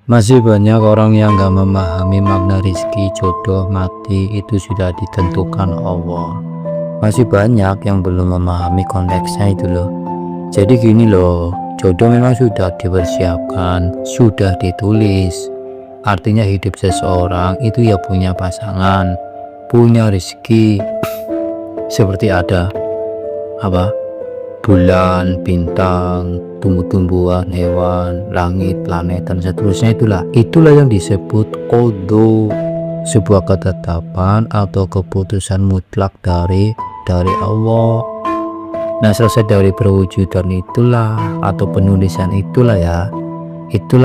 Masih banyak orang yang gak memahami makna rizki, jodoh, mati itu sudah ditentukan Allah. Masih banyak yang belum memahami konteksnya itu loh. Jadi gini loh, jodoh memang sudah dipersiapkan, sudah ditulis. Artinya hidup seseorang itu ya punya pasangan, punya rizki. Seperti ada bulan, bintang, tumbuh-tumbuhan, hewan, langit, planet, dan seterusnya. Itulah yang disebut qada, sebuah ketetapan atau keputusan mutlak dari Allah. Nah, selesai dari perwujudan itulah atau penulisan itulah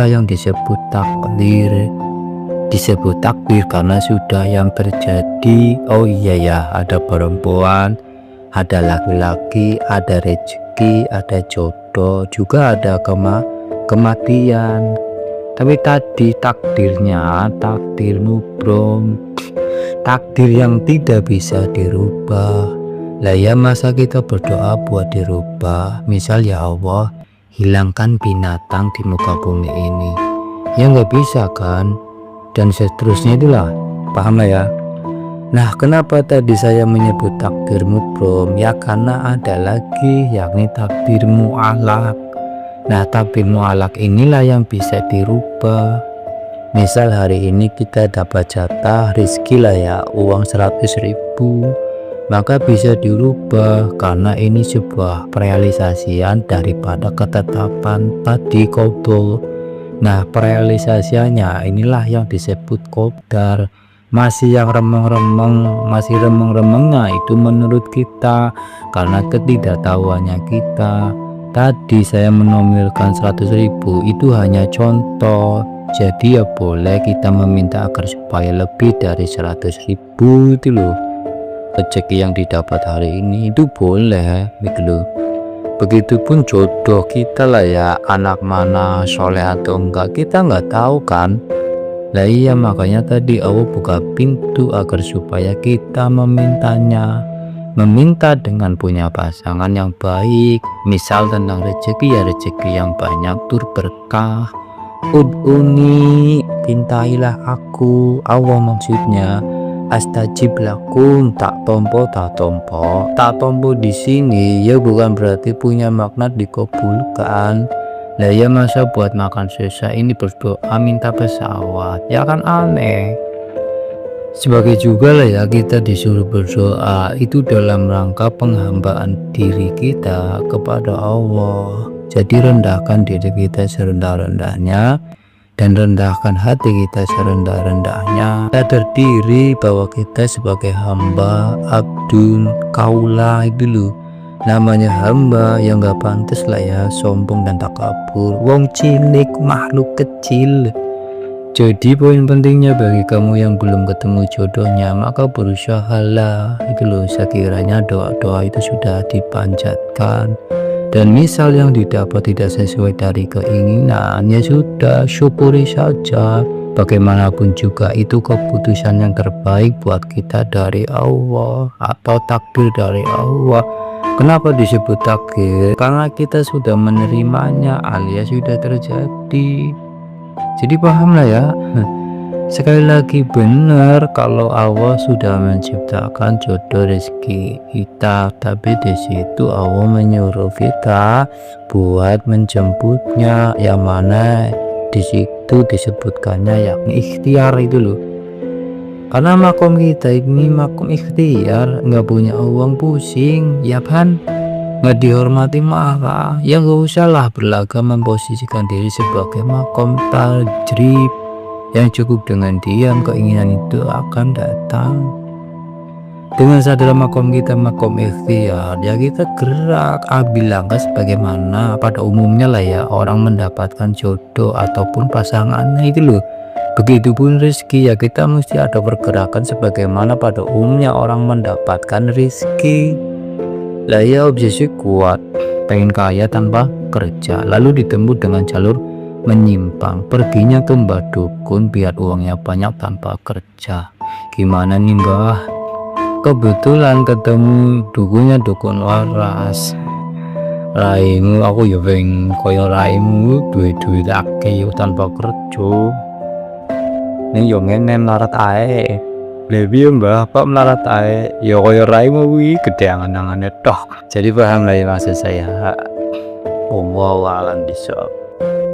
yang disebut takdir. Disebut takdir karena sudah yang terjadi. Oh iya ya, ada perempuan, ada laki-laki, ada rezeki, ada jodoh, juga ada kematian. Tapi tadi takdirnya takdir mubrom, takdir yang tidak bisa dirubah. Lah ya, masa kita berdoa buat dirubah? Misal, ya Allah, hilangkan binatang di muka bumi ini, ya nggak bisa kan? Dan seterusnya itulah, paham lah ya. Nah, kenapa tadi saya menyebut takdir mubrom? Ya karena ada lagi, yakni takdir mu'alak. Nah, takdir mu'alak inilah yang bisa dirubah. Misal hari ini kita dapat jatah rizki lah ya, uang 100.000, maka bisa dirubah karena ini sebuah perealisasian daripada ketetapan tadi qada. Nah, perealisasiannya inilah yang disebut qadar. Masih yang remeng-remeng, masih remeng-remengnya itu menurut kita karena ketidaktahuannya kita. Tadi saya menomilkan 100.000 itu hanya contoh. Jadi ya boleh kita meminta agar supaya lebih dari 100.000 itu loh. Rezeki yang didapat hari ini itu boleh gitu loh. Begitupun jodoh kita lah ya, anak mana soleh atau enggak kita nggak tahu kan. Lah iya, makanya tadi Allah buka pintu agar supaya kita memintanya, meminta dengan punya pasangan yang baik. Misal tentang rezeki, ya rezeki yang banyak tur berkah. Ud'uni, pintailah aku, Allah maksudnya. Astajib lakum, tak tompo di sini ya bukan berarti punya makna dikabulkan. Lah ya, masa buat makan susah ini berdoa minta pesawat, ya kan aneh. Sebagai juga lah ya, kita disuruh berdoa itu dalam rangka penghambaan diri kita kepada Allah. Jadi rendahkan diri kita serendah-rendahnya dan rendahkan hati kita serendah-rendahnya. Sadar diri bahwa kita sebagai hamba, abdun, kaula itu loh. Namanya hamba yang gak pantas lah ya sombong dan takabur, wong cilik, makhluk kecil. Jadi poin pentingnya bagi kamu yang belum ketemu jodohnya, maka berusahalah itu loh, sekiranya doa-doa itu sudah dipanjatkan dan misal yang didapat tidak sesuai dari keinginan, ya sudah, syukuri saja. Bagaimanapun juga itu keputusan yang terbaik buat kita dari Allah atau takdir dari Allah. Kenapa disebut takdir? Karena kita sudah menerimanya alias sudah terjadi. Jadi paham lah ya. Sekali lagi, benar kalau Allah sudah menciptakan jodoh rezeki kita, tapi di situ Allah menyuruh kita buat menjemputnya, yang mana di situ disebutkannya yakni ikhtiar itu loh. Karena makom kita ini makom ikhtiar, nggak punya uang pusing, ya kan? Nggak dihormati marah, ya nggak usah lah berlagak memposisikan diri sebagai makom tajrib. Yang cukup dengan diam, keinginan itu akan datang. Dengan sadar makom kita makom ikhtiar, ya kita gerak ambil langkah sebagaimana pada umumnya lah ya orang mendapatkan jodoh ataupun pasangannya itu loh. Begitupun rezeki, ya kita mesti ada pergerakan sebagaimana pada umumnya orang mendapatkan rezeki. Lah ya, obsesi kuat pengen kaya tanpa kerja, lalu ditempuh dengan jalur menyimpang, perginya ke mbah dukun biar uangnya banyak tanpa kerja. Gimana nih mbah? Kebetulan ketemu dukunnya dukun waras. raimu aku ya pengen kaya raimu duwe-duwe akeh yo tanpa kerja ning yo ngene melarat ae. Lebih mbah kok melarat ae ya kaya raimu kuwi gede angan-angane tok. Jadi paham lah ya maksud saya. Wallahu a'lam bishawab.